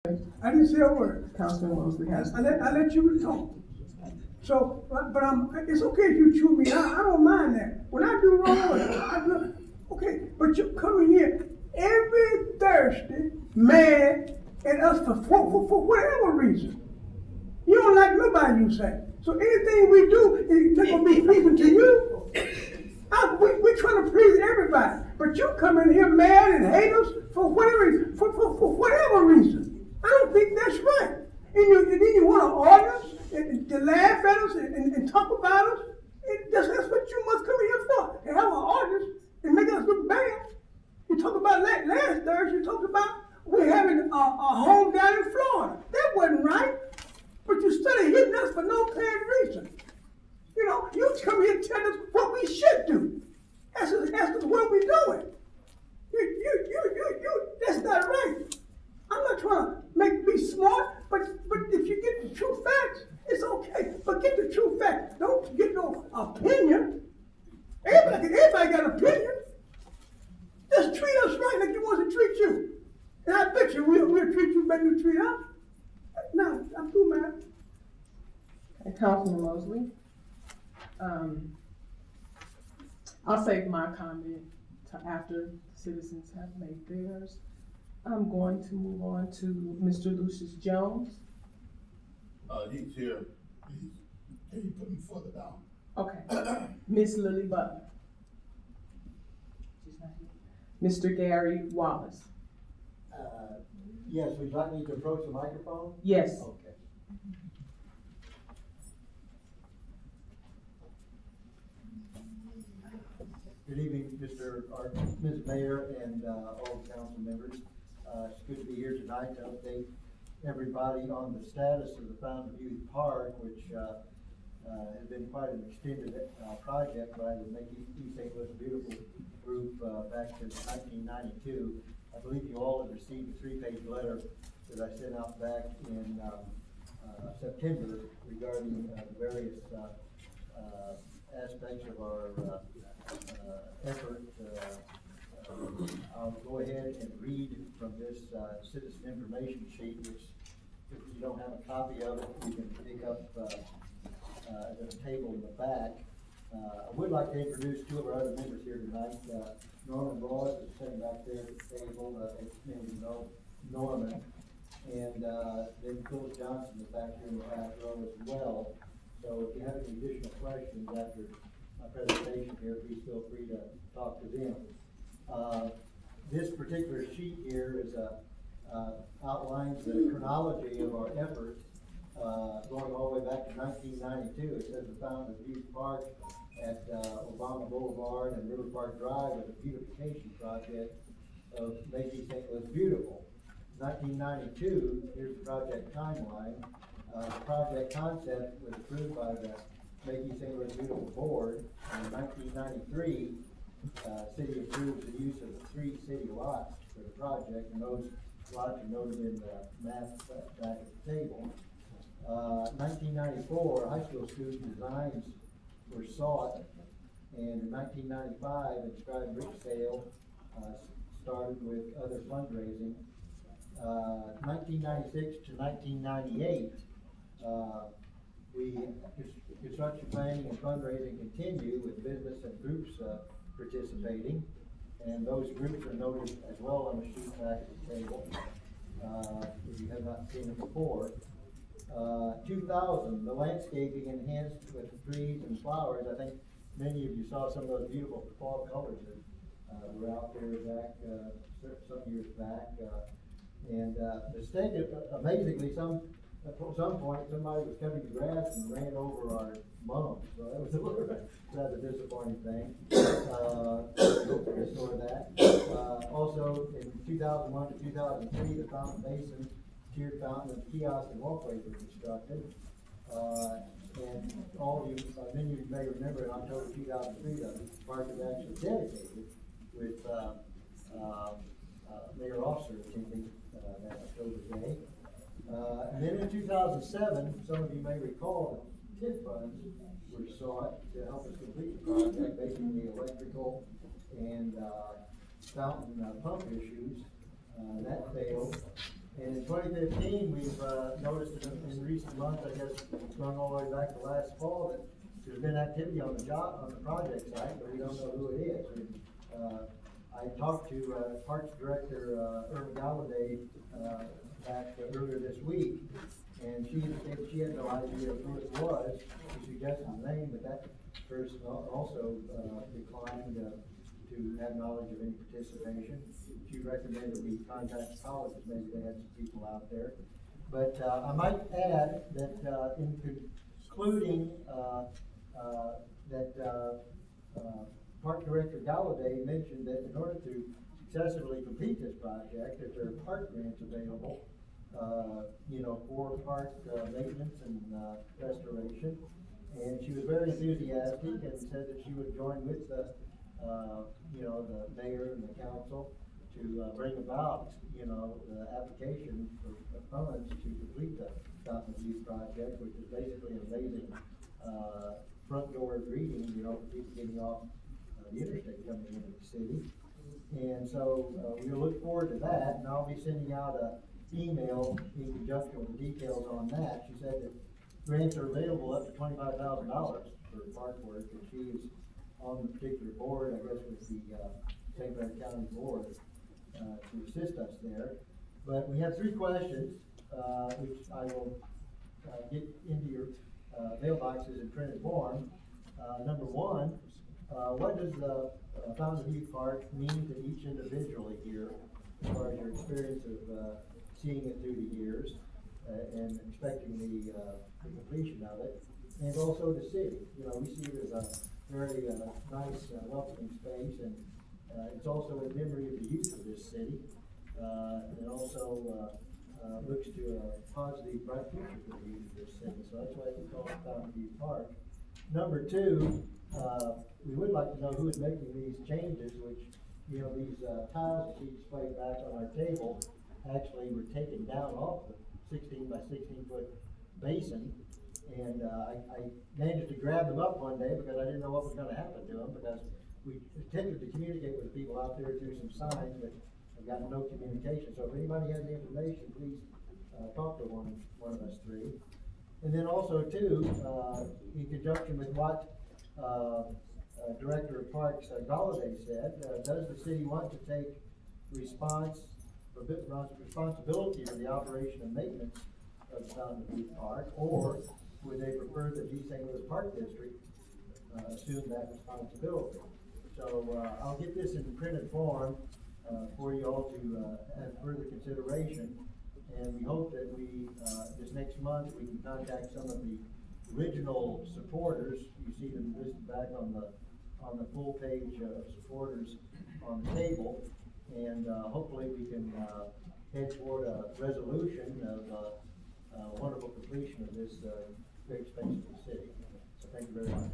I didn't say a word. Councilman Mosley has. I let you talk. So, but it's okay if you chew me. I don't mind that. When I do wrong, okay. But you come in here every Thursday, mad at us for whatever reason. You don't like nobody, you say. So anything we do is not gonna be pleasing to you. We trying to please everybody, but you come in here mad and hate us for whatever reason. I don't think that's right. And then you want to argue us and to laugh at us and talk about us. That's what you must come in here for. To have an audience and make us look bad. You talk about last Thursday. You talked about we're having a home down in Florida. That wasn't right. But you started hitting us for no apparent reason. You know, you come here and tell us what we should do. Ask us what we're doing. That's not right. I'm not trying to be smart, but if you get the true facts, it's okay. But get the true facts. Don't get no opinion. Everybody got an opinion. Just treat us right like you want to treat you. And I bet you we'll treat you better than you treat us. No, I'm too mad. And Councilman Mosley. I'll save my comment to after citizens have made theirs. I'm going to move on to Mr. Lucius Jones. He's here. Can you put him further down? Okay. Miss Lily Butler. She's not here. Mr. Gary Wallace. Yes, would you like me to approach the microphone? Yes. Okay. Good evening, Ms. Mayor and all the council members. It's good to be here tonight to update everybody on the status of the Fountain View Park, which has been quite an extended project by the Make East St. Louis Beautiful group back in 1992. I believe you all have received a 3-page letter that I sent out back in September regarding the various aspects of our effort. I'll go ahead and read from this citizen information sheet, which if you don't have a copy of it, you can pick up at a table in the back. I would like to introduce two of our other members here tonight. Norman Ross is sitting back there at the table. Many of you know Norman. And then Phyllis Johnson is back here in the back row as well. So if you have any additional questions after my presentation here, please feel free to talk to them. This particular sheet here is outlines the chronology of our efforts going all the way back to 1992. It says the Fountain View Park at Obama Boulevard and River Park Drive was a beautification project of Make East St. Louis Beautiful. 1992, here's the project timeline. The project concept was approved by the Make East St. Louis Beautiful Board. In 1993, city approved the use of 3 city lots for the project, and those lots are noted in the map back at the table. 1994, high school student designs were sought, and in 1995, inscribed brick sale started with other fundraising. 1996 to 1998, construction planning and fundraising continue with business and groups participating, and those groups are noted as well on the sheet back at the table, if you have not seen it before. 2000, the landscaping enhanced with trees and flowers. I think many of you saw some of those beautiful fall colors that were out there back some years back. And the state, amazingly, at some point, somebody was cutting the grass and ran over our lawn. So that was a little bit rather disappointing thing. Restore that. Also, in 2001 to 2003, the Fountain Basin, tiered fountain, and kiosk and walkways were constructed. And all of you, many of you may remember in October 2003, the park was actually dedicated with Mayor Officer attending that October day. And then in 2007, some of you may recall that TIF funds were sought to help us complete the project, basically electrical and fountain pump issues. That failed. And in 2015, we've noticed in recent months, I guess, going all the way back to last fall, that there's been activity on the project site, but we don't know who it is. And, I talked to Parks Director Irvin Galladay back earlier this week, and she indicated she had no idea who it was. She suggested the name, but that person also declined to have knowledge of any participation. She recommended we contact colleges, maybe they had some people out there. But I might add that in concluding that Park Director Galladay mentioned that in order to successfully complete this project, that there are park grants available, for park maintenance and restoration. And she was very enthusiastic and said that she would join with the mayor and the council to bring about, the application for funds to complete the Fountain of Youth project, which is basically an amazing front door greeting, for people getting off the interstate coming into the city. And so we'll look forward to that, and I'll be sending out an email in conjunction with the details on that. She said that grants are available up to $25,000 for park work, and she is on the particular board, I guess, with the St. Clair County Board to assist us there. But we have 3 questions, which I will get into your mailboxes in printed form. Number 1, what does the Fountain of Youth Park mean to each individually here, as far as your experience of seeing it through the years and expecting the completion of it, and also the city? We see it as a very nice, welcoming space, and it's also in memory of the youth of this city, and also looks to a positive, bright future for the youth of this city. So that's why we call it Fountain of Youth Park. Number 2, we would like to know who is making these changes, which, these tiles that we displayed back on our table actually were taken down off the 16 by 16 foot basin. And I managed to grab them up one day because I didn't know what was going to happen to them, because we attempted to communicate with the people out there through some signs, but I got no communication. So if anybody has any information, please talk to one of us 3. And then also, too, in conjunction with what Director of Parks Galladay said, does the city want to take responsibility for the operation and maintenance of the Fountain of Youth Park, or would they prefer that the St. Louis Park District assume that responsibility? So I'll get this in printed form for you all to have further consideration. And we hope that this next month, we can contact some of the original supporters. You see them listed back on the full page of supporters on the table. And hopefully we can head toward a resolution of wonderful completion of this great space for the city. So thank you very much.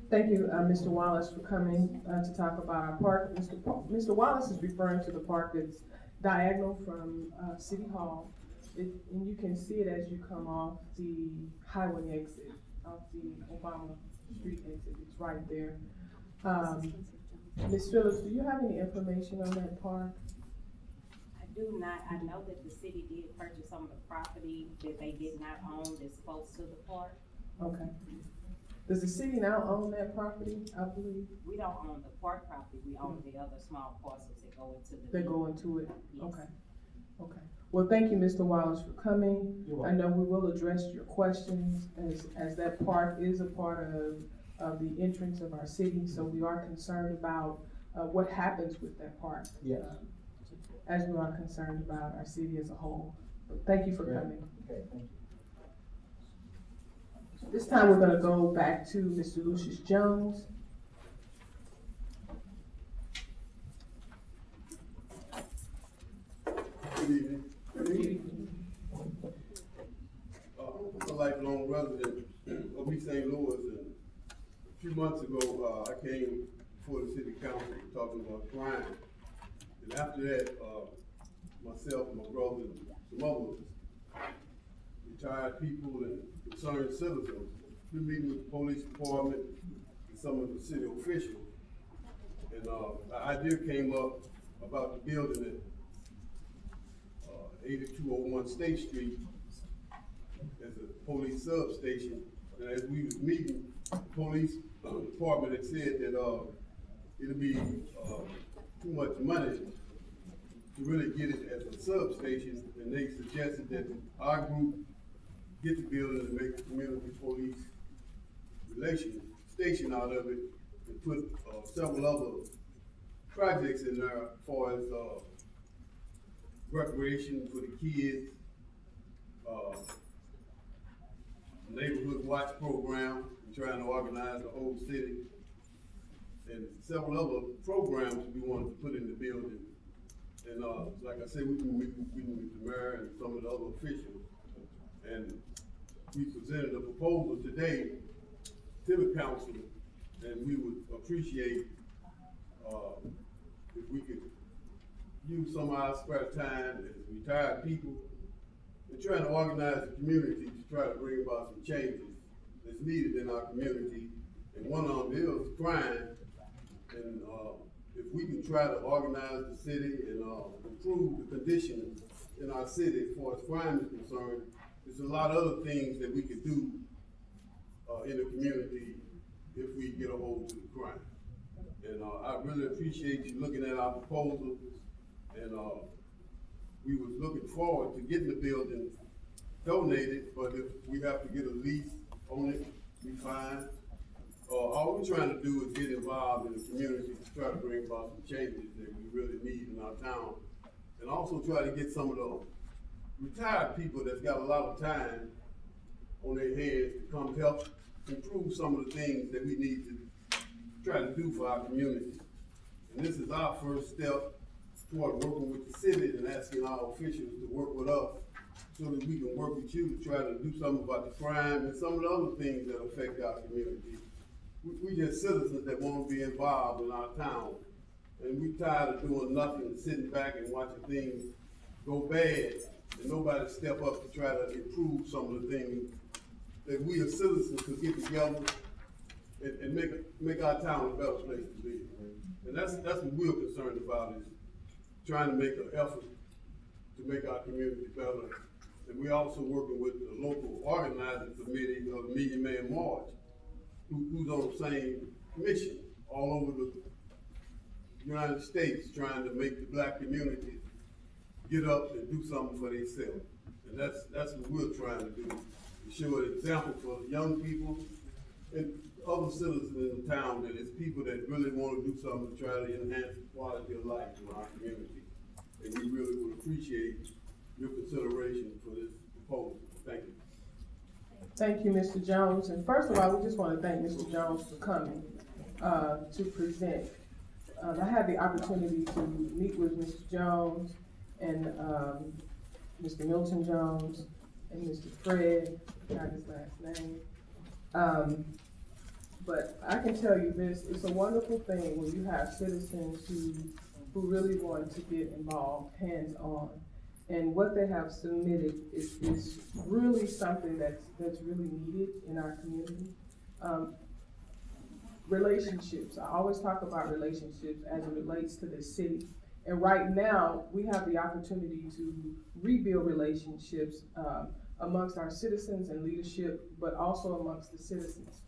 Thank you, Mr. Wallace, for coming to talk about our park. Mr. Wallace is referring to the park that's diagonal from City Hall. And you can see it as you come off the highway exit, off the Obama Street exit. It's right there. Ms. Phillips, do you have any information on that park? I do not. I know that the city did purchase some of the property that they did not own that's close to the park. Okay. Does the city now own that property, I believe? We don't own the park property, we own the other small parcels that go into the. They go into it? Yes. Okay. Okay. Well, thank you, Mr. Wallace, for coming. You're I welcome. know we will address your questions as that park is a part of the entrance of our city, so we are concerned about what happens with that park. Yes. As we are concerned about our city as a whole. But thank you for Great. coming. Okay, thank you. This time we're gonna go back to Mr. Lucius Jones. Good evening. Good evening. I'm a lifelong resident of East St. Louis, and a few months ago, I came before the city council talking about crime. And after that, myself and my brother and some other retired people and concerned citizens, we meeting with the police department and some of the city officials. And the idea came up about the building 8201 State Street as a police substation. And as we was meeting, the police department had said that, it'll be, too much money to really get it as a substation, and they suggested that our group get the building and make a community police relations station out of it, and put, several other projects in there as far as, recreation for the kids, neighborhood watch program, we're trying to organize the whole city, and several other programs we wanted to put in the building. And, like I said, we can meet with the mayor and some of the other officials. And we presented a proposal today to the council, and we would appreciate, if we could use some of our spare time as retired people and trying to organize the community to try to bring about some changes that's needed in our community. And one of them is crime. And, if we can try to organize the city and, improve the conditions in our city as far as crime is concerned, there's a lot of other things that we could do, in the community if we get a hold of the crime. And, I really appreciate you looking at our proposal, and, we was looking forward to getting the building donated, but if we have to get a lease on it, we fine. All we're trying to do is get involved in the community to try to bring about some changes that we really need in our town. And also try to get some of the retired people that's got a lot of time on their hands to come help improve some of the things that we need to try to do for our community. And this is our first step toward working with the city and asking our officials to work with us so that we can work with you to try to do something about the crime and some of the other things that affect our community. We just citizens that want to be involved in our town, and we tired of doing nothing and sitting back and watching things go bad and nobody step up to try to improve some of the things that we as citizens could get together and make our town a better place to be. And that's what we're concerned about, is trying to make an effort to make our community better. And we're also working with the local organizing committee of the Million Man March, who's on the same mission all over the United States, trying to make the black community get up and do something for themselves. And that's what we're trying to do, to show an example for young people and other citizens in the town, that it's people that really want to do something to try to enhance the quality of life in our community. And we really would appreciate your consideration for this proposal. Thank you. Thank you, Mr. Jones. And first of all, we just want to thank Mr. Jones for coming to present. I had the opportunity to meet with Mr. Jones and Mr. Milton Jones and Mr. Fred, I forgot his last name. But I can tell you this, it's a wonderful thing when you have citizens who really want to get involved hands-on. And what they have submitted is really something that's really needed in our community. Relationships, I always talk about relationships as it relates to the city. And right now, we have the opportunity to rebuild relationships amongst our citizens and leadership, but also amongst the citizens.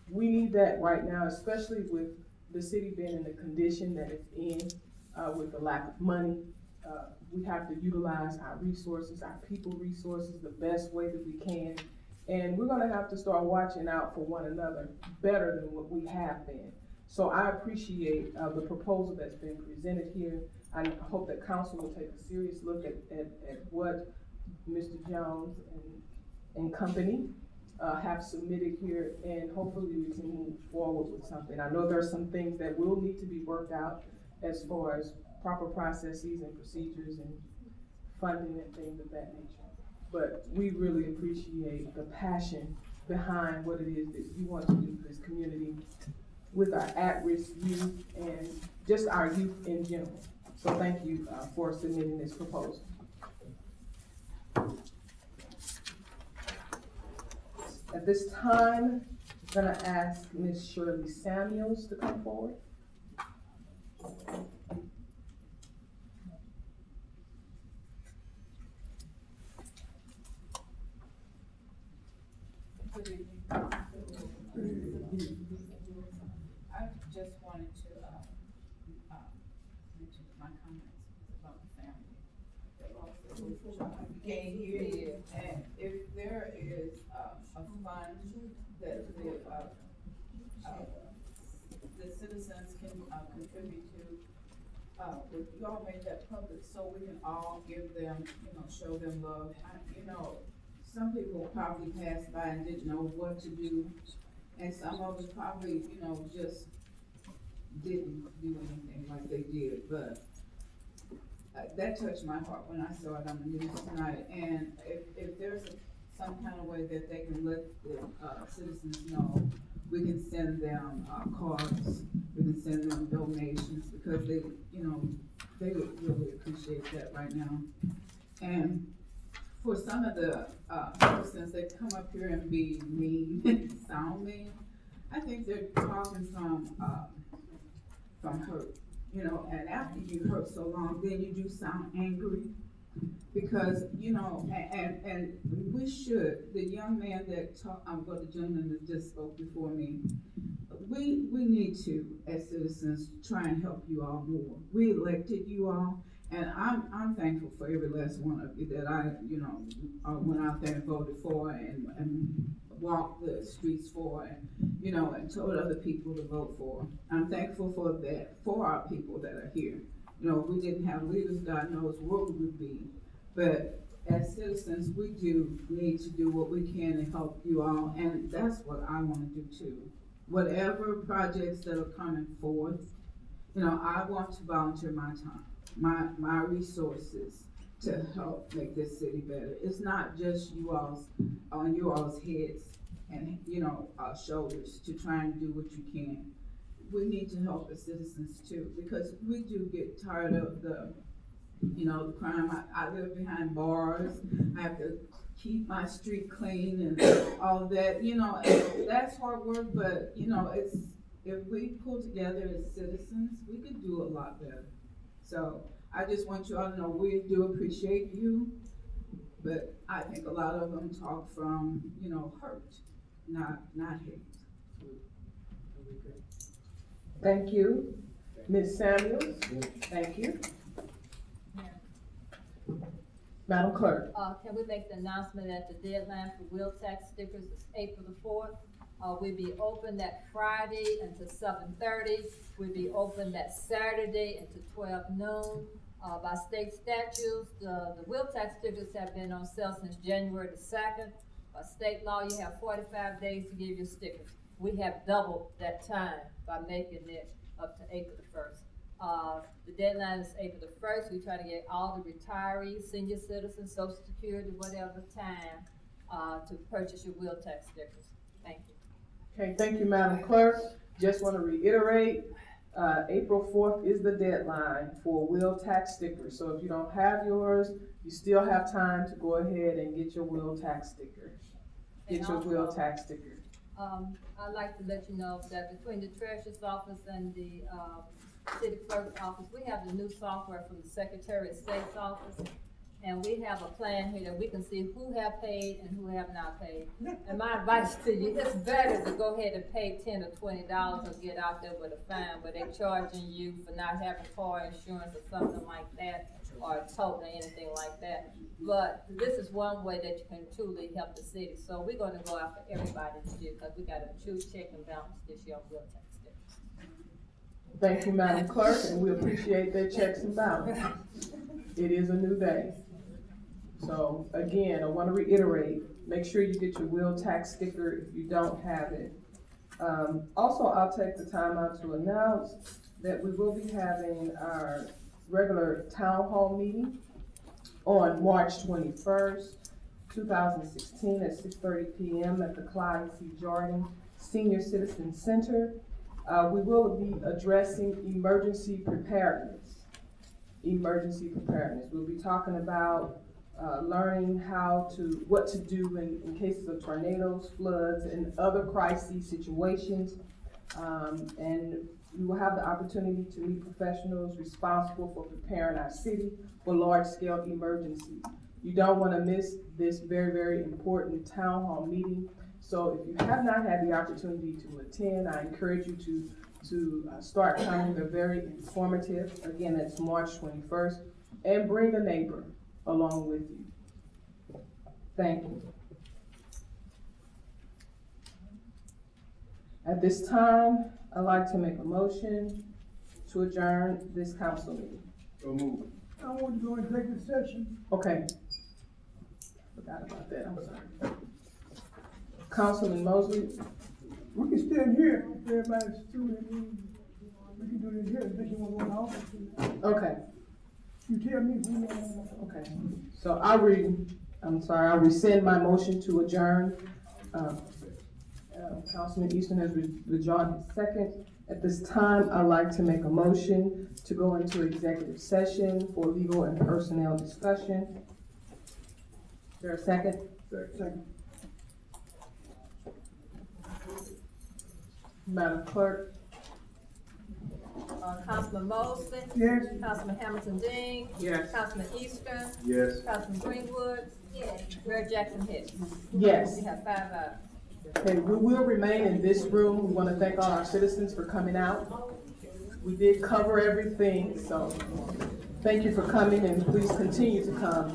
We need that right now, especially with the city being in the condition that it's in, with the lack of money. We have to utilize our resources, our people resources, the best way that we can. And we're gonna have to start watching out for one another better than what we have been. So I appreciate the proposal that's been presented here. I hope that council will take a serious look at what Mr. Jones and company have submitted here, and hopefully we can move forward with something. I know there are some things that will need to be worked out as far as proper processes and procedures and funding and things of that nature. But we really appreciate the passion behind what it is that you want to do for this community with our at-risk youth and just our youth in general. So thank you for submitting this proposal. At this time, I'm gonna ask Ms. Shirley Samuels to come forward. I just wanted to, mention my comments about the family that lost their little child. You can't hear you. And if there is, a fund that the citizens can, contribute to, would you all make that public so we can all give them, show them love? Some people probably passed by and didn't know what to do, and some of us probably, just didn't do anything like they did, but that touched my heart when I saw it on the news tonight, and if there's some kind of way that they can let the, citizens know, we can send them, cards, we can send them donations, because they, they would really appreciate that right now. And for some of the, citizens that come up here and be mean, sound mean, I think they're talking from hurt, and after you hurt so long, then you do sound angry. Because, and we should, the young man that the gentleman that just spoke before me, we need to, as citizens, try and help you all more. We elected you all, and I'm thankful for every last one of you that I went out there and voted for and walked the streets for, and and told other people to vote for. I'm thankful for that, for our people that are here. If we didn't have leaders, God knows what we would be. But as citizens, we do need to do what we can to help you all, and that's what I want to do too. Whatever projects that are coming forth, I want to volunteer my time, my resources to help make this city better. It's not just on you all's heads and shoulders to try and do what you can. We need to help the citizens too, because we do get tired of the crime. I live behind bars. I have to keep my street clean and all of that. And that's hard work, but it's, if we pull together as citizens, we could do a lot better. So I just want you all to know we do appreciate you, but I think a lot of them talk from hurt, not hate. Thank you. Ms. Samuels, thank you. Madam Clerk. Can we make the announcement that the deadline for wheel tax stickers is April the 4th? We'll be open that Friday until 7:30. We'll be open that Saturday until 12 noon. By state statutes, the wheel tax stickers have been on sale since January the 2nd. By state law, you have 45 days to give your stickers. We have doubled that time by making it up to April the 1st. The deadline is April the 1st. We try to get all the retirees, senior citizens, Social Security, whatever time, to purchase your wheel tax stickers. Thank you. Okay, thank you, Madam Clerk. Just want to reiterate, April 4th is the deadline for wheel tax stickers. So if you don't have yours, you still have time to go ahead and get your wheel tax sticker. Get your wheel tax sticker. I'd like to let you know that between the Treasurer's Office and the City Clerk's Office, we have the new software from the Secretary of State's office. And we have a plan here that we can see who have paid and who have not paid. And my advice to you, it's better to go ahead and pay $10 or $20 or get out there with a fine, but they're charging you for not having car insurance or something like that, or a tow or anything like that. But this is one way that you can truly help the city. So we're gonna go after everybody this year, because we got a true check and balance this year on wheel tax stickers. Thank you, Madam Clerk, and we appreciate that checks and balance. It is a new day. So again, I want to reiterate, make sure you get your wheel tax sticker if you don't have it. Also, I'll take the time out to announce that we will be having our regular town hall meeting on March 21st, 2016 at 6:30 p.m. at the Clyde C. Jordan Senior Citizen Center. We will be addressing emergency preparedness. We'll be talking about learning what to do in cases of tornadoes, floods, and other crisis situations. And we will have the opportunity to meet professionals responsible for preparing our city for large-scale emergencies. You don't want to miss this very, very important town hall meeting. So if you have not had the opportunity to attend, I encourage you to start coming. They're very informative. Again, it's March 21st, and bring a neighbor along with you. Thank you. At this time, I'd like to make a motion to adjourn this council meeting. So move. I want to go and take a session. Okay. Forgot about that, I'm sorry. Councilman Mosley, We can stand here if everybody's through it. We can do it here, unless you want to go in the office. okay, You tell me who you want. okay. So I'll rescind my motion to adjourn. Councilman Easton has withdrawn his second. At this time, I'd like to make a motion to go into executive session for legal and personnel discussion. Is there a second? Second. Madam Clerk? Councilman Mosley? Yes. Councilman Hamilton Dean? Yes. Councilman Eastern? Yes. Councilman Greenwood? Yes. Mayor Jackson Hicks? Yes. We have 5 ayes. Okay, we will remain in this room. We want to thank all our citizens for coming out. We did cover everything, so thank you for coming, and please continue to come.